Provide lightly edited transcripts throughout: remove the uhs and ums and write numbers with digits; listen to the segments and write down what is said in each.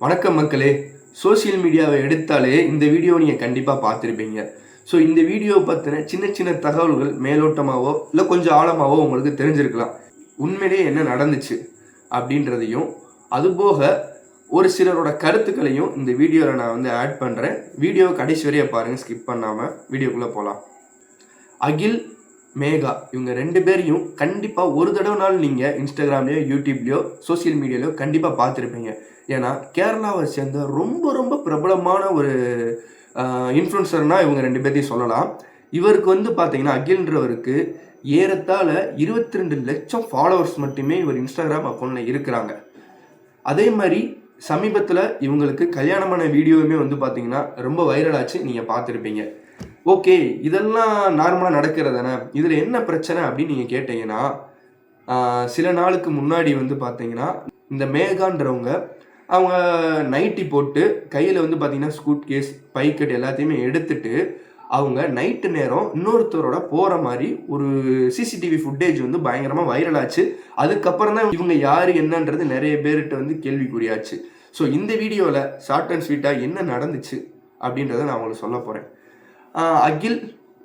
வணக்கம் மக்களே. சோசியல் மீடியாவை எடுத்தாலே இந்த வீடியோ நீங்கள் கண்டிப்பாக பார்த்துருப்பீங்க. ஸோ இந்த வீடியோ பற்றின சின்ன சின்ன தகவல்கள் மேலோட்டமாகவோ இல்லை கொஞ்சம் ஆழமாகவோ உங்களுக்கு தெரிஞ்சிருக்கலாம். உண்மையிலேயே என்ன நடந்துச்சு அப்படின்றதையும் அதுபோக ஒரு சிலரோட கருத்துக்களையும் இந்த வீடியோவில் நான் ஆட் பண்ணுறேன். வீடியோவை கடைசி வரைய பாருங்கள், ஸ்கிப் பண்ணாமல். வீடியோக்குள்ளே போகலாம். அகில், மேகா இவங்க ரெண்டு பேரையும் கண்டிப்பாக ஒரு தடவைனாலும் நீங்கள் இன்ஸ்டாகிராம்லேயோ யூடியூப்லேயோ சோசியல் மீடியாலையோ கண்டிப்பாக பார்த்துருப்பீங்க. ஏன்னா கேரளாவை சேர்ந்த ரொம்ப ரொம்ப பிரபலமான ஒரு இன்ஃப்ளூன்சர்னால் இவங்க ரெண்டு பேர்த்தையும் சொல்லலாம். இவருக்கு பார்த்தீங்கன்னா அகில்ன்றவருக்கு ஏறத்தாழ 22 லட்சம் ஃபாலோவர்ஸ் மட்டுமே இவர் இன்ஸ்டாகிராம் அக்கௌண்ட்டில் இருக்கிறாங்க. அதே மாதிரி சமீபத்தில் இவங்களுக்கு கல்யாணமான வீடியோவுமே பார்த்தீங்கன்னா ரொம்ப வைரல் ஆச்சு, நீங்கள் பார்த்துருப்பீங்க. ஓகே, இதெல்லாம் நார்மலாக நடக்கிறது தானே, இதில் என்ன பிரச்சனை அப்படின்னு நீங்கள் கேட்டீங்கன்னா, சில நாளுக்கு முன்னாடி பார்த்தீங்கன்னா இந்த மேகான்றவங்க அவங்க நைட்டி போட்டு கையில் பார்த்தீங்கன்னா ஸ்கூட் கேஸ், பைக்கெட் எல்லாத்தையுமே எடுத்துட்டு அவங்க நைட்டு நேரம் இன்னொருத்தரோட போகிற மாதிரி ஒரு சிசிடிவி ஃபுட்டேஜ் பயங்கரமாக வைரல் ஆச்சு. அதுக்கப்புறம் தான் இவங்க யார் என்னன்றது நிறைய பேர்கிட்ட கேள்விக்குறியாச்சு. ஸோ இந்த வீடியோவில் ஷார்ட் அண்ட் ஸ்வீட்டாக என்ன நடந்துச்சு அப்படின்றத நான் உங்களுக்கு சொல்ல போகிறேன். அகில்,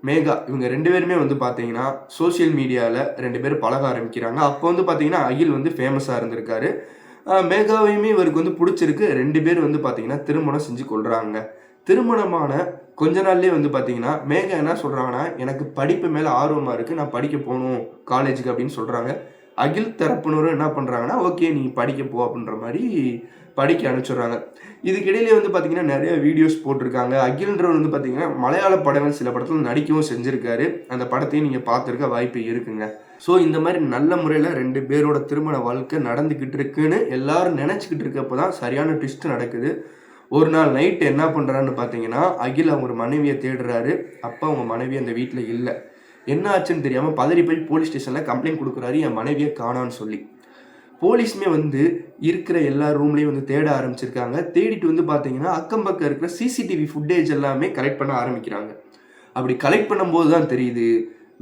மேகா இவங்க ரெண்டு பேருமே பார்த்தீங்கன்னா சோசியல் மீடியாவில் ரெண்டு பேரும் பழக ஆரம்பிக்கிறாங்க. அப்போ பார்த்தீங்கன்னா அகில் ஃபேமஸாக இருந்திருக்காரு. மேகாவையுமே இவருக்கு பிடிச்சிருக்கு. ரெண்டு பேர் பார்த்தீங்கன்னா திருமணம் செஞ்சு கொள்கிறாங்க. திருமணமான கொஞ்ச நாள்லேயே பார்த்தீங்கன்னா மேகா என்ன சொல்கிறாங்கன்னா, எனக்கு படிப்பு மேலே ஆர்வமாக இருக்குது, நான் படிக்க போகணும் காலேஜுக்கு அப்படின்னு சொல்கிறாங்க. அகில் தரப்புனரும் என்ன பண்ணுறாங்கன்னா, ஓகே நீ படிக்க போ அப்படின்ற மாதிரி படிக்க அனுப்பிச்சிடுறாங்க. இதுக்கிடையிலே பார்த்தீங்கன்னா நிறைய வீடியோஸ் போட்டிருக்காங்க. அகில்ன்றவர் பார்த்தீங்கன்னா மலையாள படங்கள் சில படத்தில் நடிக்கவும் செஞ்சுருக்காரு. அந்த படத்தையும் நீங்கள் பார்த்துருக்க வாய்ப்பு இருக்குங்க. ஸோ இந்த மாதிரி நல்ல முறையில் ரெண்டு பேரோட திருமண வாழ்க்கை நடந்துக்கிட்டு இருக்குன்னு எல்லாரும் நினச்சிக்கிட்டு இருக்கப்போ தான் சரியான ட்விஸ்ட் நடக்குது. ஒரு நாள் நைட்டு என்ன பண்ணுறான்னு பார்த்தீங்கன்னா, அகில் அவங்க மனைவியை தேடுறாரு. அப்போ அவங்க மனைவி அந்த வீட்டில் இல்லை. என்ன ஆச்சுன்னு தெரியாமல் பதறி போய் போலீஸ் ஸ்டேஷனில் கம்ப்ளைண்ட் கொடுக்குறாரு, என் மனைவியை காணான்னு சொல்லி. போலீஸுமே இருக்கிற எல்லா ரூம்லேயும் தேட ஆரம்பிச்சிருக்காங்க. தேடிட்டு பார்த்தீங்கன்னா அக்கம் பக்கம் இருக்கிற சிசிடிவி ஃபுட்டேஜ் எல்லாமே கலெக்ட் பண்ண ஆரம்பிக்கிறாங்க. அப்படி கலெக்ட் பண்ணும்போது தான் தெரியுது,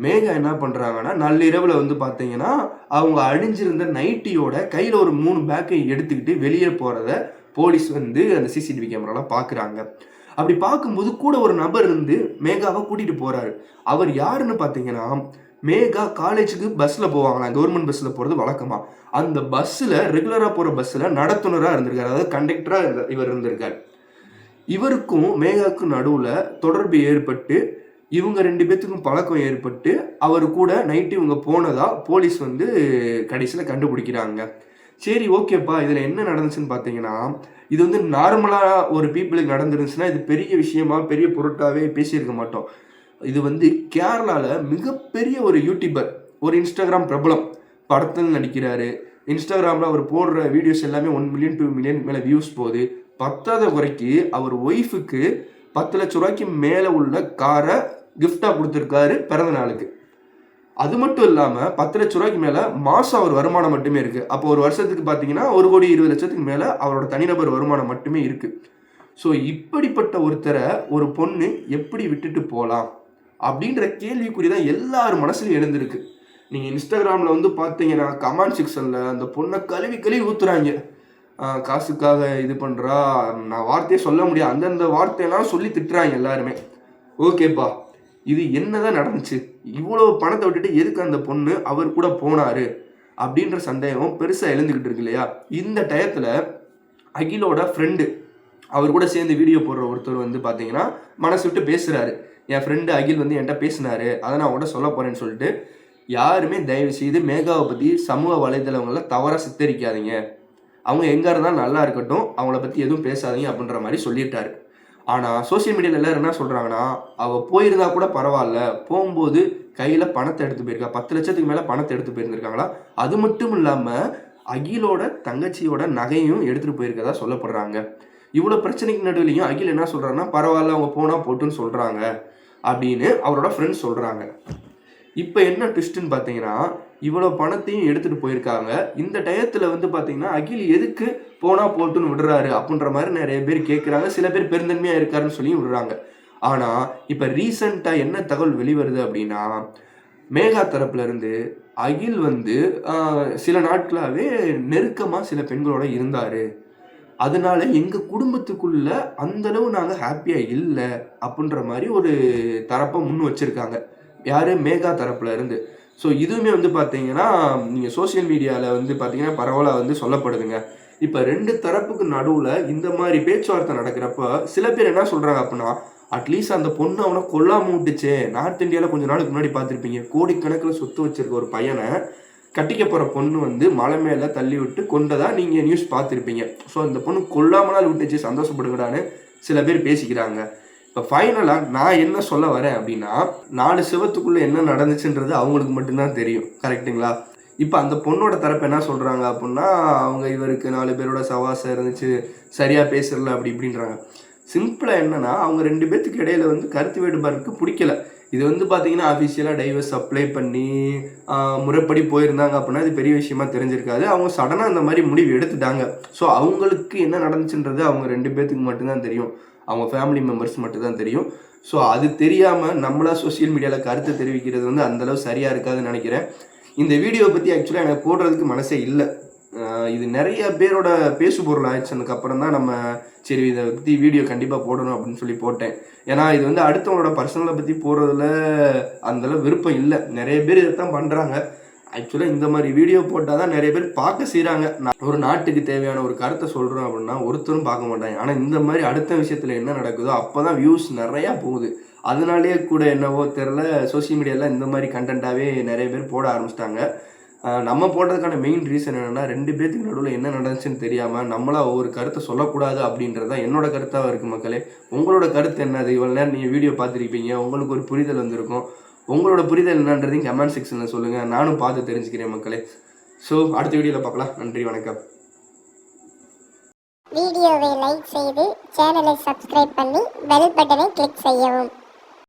மேகா என்ன பண்ணுறாங்கன்னா நள்ளிரவில் பார்த்தீங்கன்னா அவங்க அணிஞ்சிருந்த நைட்டியோட கையில் ஒரு 3 பேக்கை எடுத்துக்கிட்டு வெளியே போகிறத போலீஸ் அந்த சிசிடிவி கேமராவில் பார்க்குறாங்க. அப்படி பார்க்கும்போது கூட ஒரு நபர் மேகாவை கூட்டிகிட்டு போகிறாரு. அவர் யாருன்னு பார்த்தீங்கன்னா, மேகா காலேஜுக்கு பஸ்ஸில் போவாங்களாம், கவர்மெண்ட் பஸ்ஸில் போகிறது வழக்கமாக. அந்த பஸ்ஸில் ரெகுலராக போகிற பஸ்ஸில் நடத்துனராக இருந்திருக்காரு, அதாவது கண்டக்டராக இவர் இருந்திருக்கார். இவருக்கும் மேகாவுக்கும் நடுவில் தொடர்பு ஏற்பட்டு இவங்க ரெண்டு பேர்த்துக்கும் பழக்கம் ஏற்பட்டு அவர் கூட நைட்டு இவங்க போனதா போலீஸ் கடைசியில் கண்டுபிடிக்கிறாங்க. சரி ஓகேப்பா, இதில் என்ன நடந்துச்சுன்னு பார்த்தீங்கன்னா, இது நார்மலாக ஒரு பீப்புளுக்கு நடந்துருந்துச்சுன்னா இது பெரிய விஷயமா பெரிய பொருட்டாகவே பேசியிருக்க மாட்டோம். இது கேரளாவில் மிகப்பெரிய ஒரு யூடியூபர், ஒரு இன்ஸ்டாகிராம் பிரபலம், படத்தில் நடிக்கிறாரு. இன்ஸ்டாகிராமில் அவர் போடுற வீடியோஸ் எல்லாமே 1 மில்லியன் 2 மில்லியன் மேலே வியூஸ் போகுது. பத்தாத குறைக்கு அவர் ஒய்ஃபுக்கு 10 லட்ச ரூபாய்க்கு மேலே உள்ள காரை கிஃப்டாக கொடுத்துருக்காரு பிறந்த நாளுக்கு. அது மட்டும் இல்லாமல் 10 லட்ச ரூபாய்க்கு மேலே மாதம் அவர் வருமானம் மட்டுமே இருக்குது. அப்போ ஒரு வருஷத்துக்கு பார்த்தீங்கன்னா 1,20,00,000 மேலே அவரோட தனிநபர் வருமானம் மட்டுமே இருக்குது. ஸோ இப்படிப்பட்ட ஒருத்தரை ஒரு பொண்ணு எப்படி விட்டுட்டு போகலாம் அப்படின்ற கேள்விக்குறி தான் எல்லார் மனசுலையும் எழுந்திருக்கு. நீங்கள் இன்ஸ்டாகிராமில் பார்த்தீங்கன்னா கமெண்ட் செக்ஷனில் அந்த பொண்ணை கழுவி ஊற்றுறாங்க. காசுக்காக இது பண்ணுறா, நான் வார்த்தையே சொல்ல முடியாது, அந்தந்த வார்த்தையெல்லாம் சொல்லி திட்டுறாங்க எல்லாருமே. ஓகேப்பா, இது என்னதான் நடந்துச்சு, இவ்வளோ பணத்தை விட்டுட்டு எதுக்கு அந்த பொண்ணு அவர் கூட போனாரு அப்படின்ற சந்தேகம் பெருசாக எழுந்துக்கிட்டு இருக்கு இல்லையா? இந்த டயத்தில் அகிலோட ஃப்ரெண்டு, அவர் கூட சேர்ந்து வீடியோ போடுற ஒருத்தர் பார்த்தீங்கன்னா மனசு விட்டு பேசுகிறாரு. என் ஃப்ரெண்டு அகில் என்கிட்ட பேசினாரு, அதை நான் அவங்கள்ட்ட சொல்ல போகிறேன்னு சொல்லிட்டு. யாருமே தயவு செய்து மேகாவை பற்றி சமூக வலைதளங்களில் தவறாக சித்தரிக்காதீங்க, அவங்க எங்கே இருந்தாலும் நல்லா இருக்கட்டும், அவங்கள பற்றி எதுவும் பேசாதீங்க அப்படின்ற மாதிரி சொல்லிட்டாரு. ஆனால் சோசியல் மீடியாவில் எல்லோரும் என்ன சொல்கிறாங்கன்னா, அவள் போயிருந்தா கூட பரவாயில்ல, போகும்போது கையில் பணத்தை எடுத்து போயிருக்கா, 10 லட்சத்துக்கு மேலே பணத்தை எடுத்து போயிருந்திருக்காங்களா. அது மட்டும் இல்லாமல் அகிலோட தங்கச்சியோட நகையும் எடுத்துகிட்டு போயிருக்கதா சொல்லப்படுறாங்க. இவ்வளோ பிரச்சனைக்கு நடுவிலையும் அகில் என்ன சொல்கிறாங்கன்னா, பரவாயில்ல அவங்க போனால் போட்டுன்னு சொல்கிறாங்க அப்படின்னு அவரோட ஃப்ரெண்ட்ஸ் சொல்கிறாங்க. இப்போ என்ன ட்விஸ்ட்டுன்னு பார்த்தீங்கன்னா, இவ்வளோ பணத்தையும் எடுத்துகிட்டு போயிருக்காங்க. இந்த டயத்தில் பார்த்தீங்கன்னா அகில் எதுக்கு போனால் போட்டுன்னு விடுறாரு அப்படின்ற மாதிரி நிறைய பேர் கேட்குறாங்க. சில பேர் பெருந்தன்மையாக இருக்காருன்னு சொல்லி விடுறாங்க. ஆனால் இப்போ ரீசண்டாக என்ன தகவல் வெளிவருது அப்படின்னா, மேகா தரப்புலேருந்து அகில் சில நாட்களாகவே நெருக்கமாக சில பெண்களோட இருந்தார், அதனால எங்கள் குடும்பத்துக்குள்ள அந்தளவு நாங்கள் ஹாப்பியாக இல்லை அப்படின்ற மாதிரி ஒரு தரப்பை முன் வச்சுருக்காங்க. யார்? மேகா தரப்புல இருந்து. ஸோ இதுவுமே வந்து பார்த்தீங்கன்னா நீங்கள் சோசியல் மீடியாவில் வந்து பார்த்தீங்கன்னா பரவலாக வந்து சொல்லப்படுதுங்க. இப்போ 2 தரப்புக்கு நடுவில் இந்த மாதிரி பேச்சுவார்த்தை நடக்கிறப்ப சில பேர் என்ன சொல்கிறாங்க அப்படின்னா, அட்லீஸ்ட் அந்த பொண்ணு அவனை கொல்லாம விட்டுச்சே. நார்த் இந்தியாவில் கொஞ்ச நாளுக்கு முன்னாடி பார்த்துருப்பீங்க, கோடிக்கணக்கில் சொத்து வச்சிருக்க ஒரு பையனை கட்டிக்க போகிற பொண்ணு வந்து மலை மேலே தள்ளி விட்டு கொண்டதா நீங்கள் நியூஸ் பார்த்துருப்பீங்க. ஸோ இந்த பொண்ணு கொல்லாமனால் விட்டுச்சு, சந்தோஷப்படுங்கடான்னு சில பேர் பேசிக்கிறாங்க. இப்போ ஃபைனலாக நான் என்ன சொல்ல வரேன் அப்படின்னா, 4 செவத்துக்குள்ளே என்ன நடந்துச்சுன்றது அவங்களுக்கு மட்டும்தான் தெரியும். கரெக்டுங்களா? இப்போ அந்த பொண்ணோட தரப்பு என்ன சொல்கிறாங்க அப்படின்னா, அவங்க இவருக்கு 4 பேரோட சவாசம் இருந்துச்சு, சரியாக பேசுறல அப்படி இப்படின்றாங்க. சிம்பிளாக என்னன்னா, அவங்க 2 பேர்த்துக்கு இடையில வந்து கருத்து வேறுபாடுக்கு பிடிக்கல. இது வந்து பார்த்தீங்கன்னா அஃபிஷியலாக டைவர்ஸ் அப்ளை பண்ணி முறைப்படி போயிருந்தாங்க அப்படின்னா இது பெரிய விஷயமா தெரிஞ்சிருக்காது. அவங்க சடனாக அந்த மாதிரி முடிவு எடுத்துட்டாங்க. ஸோ அவங்களுக்கு என்ன நடந்துச்சுன்றது அவங்க 2 பேர்த்துக்கு மட்டும்தான் தெரியும். அவங்க ஃபேமிலி மெம்பர்ஸ் மட்டும்தான் தெரியும். ஸோ அது தெரியாமல் நம்மளா சோசியல் மீடியாவில் கருத்து தெரிவிக்கிறது வந்து அந்தளவு சரியாக இருக்காதுன்னு நினைக்கிறேன். இந்த வீடியோவை பற்றி ஆக்சுவலாக எனக்கு போடுறதுக்கு மனசே இல்லை. இது நிறைய பேரோட பேசுபொருள் ஆயிடுச்சு. அதுக்கப்புறம் தான் நம்ம சரி இதை பற்றி வீடியோ கண்டிப்பாக போடணும் அப்படின்னு சொல்லி போட்டேன். ஏன்னா இது வந்து அடுத்தவங்களோட பர்சனலை பற்றி போடுறதுல அந்தளவு விருப்பம் இல்லை. நிறைய பேர் இதை தான் பண்ணுறாங்க. ஆக்சுவலாக இந்த மாதிரி வீடியோ போட்டால் தான் நிறைய பேர் பார்க்க செய்கிறாங்க. நான் ஒரு நாட்டுக்கு தேவையான ஒரு கருத்தை சொல்கிறோம் அப்படின்னா ஒருத்தரும் பார்க்க மாட்டாங்க. ஆனால் இந்த மாதிரி அடுத்த விஷயத்தில் என்ன நடக்குதோ அப்போ தான் வியூஸ் நிறையா போகுது. அதனாலேயே கூட என்னவோ தெரில, சோசியல் மீடியாவில் இந்த மாதிரி கண்டென்ட்டாகவே நிறைய பேர் போட ஆரம்பிச்சிட்டாங்க. நம்ம போடுறதுக்கான மெயின் ரீசன் என்னென்னா, 2 பேர்த்துக்கு நடுவில் என்ன நடந்துச்சுன்னு தெரியாமல் நம்மளா ஒவ்வொரு கருத்தை சொல்லக்கூடாது அப்படின்றது தான் என்னோட கருத்தாக இருக்குது மக்களே. உங்களோட கருத்து என்னது? இவ்வளோ நேரம் நீங்கள் வீடியோ பார்த்துருப்பீங்க, உங்களுக்கு ஒரு புரிதல் வந்திருக்கும். உங்களோட புரிதல் என்னன்றதையும் கமெண்ட் செக்ஷனில் சொல்லுங்கள், நானும் பார்த்து தெரிஞ்சுக்கிறேன் மக்களே. ஸோ அடுத்த வீடியோவில் பார்க்கலாம். நன்றி, வணக்கம். வீடியோவை லைக் செய்து சேனலை சப்ஸ்கிரைப் பண்ணி பெல் பட்டனை கிளிக் செய்யவும்.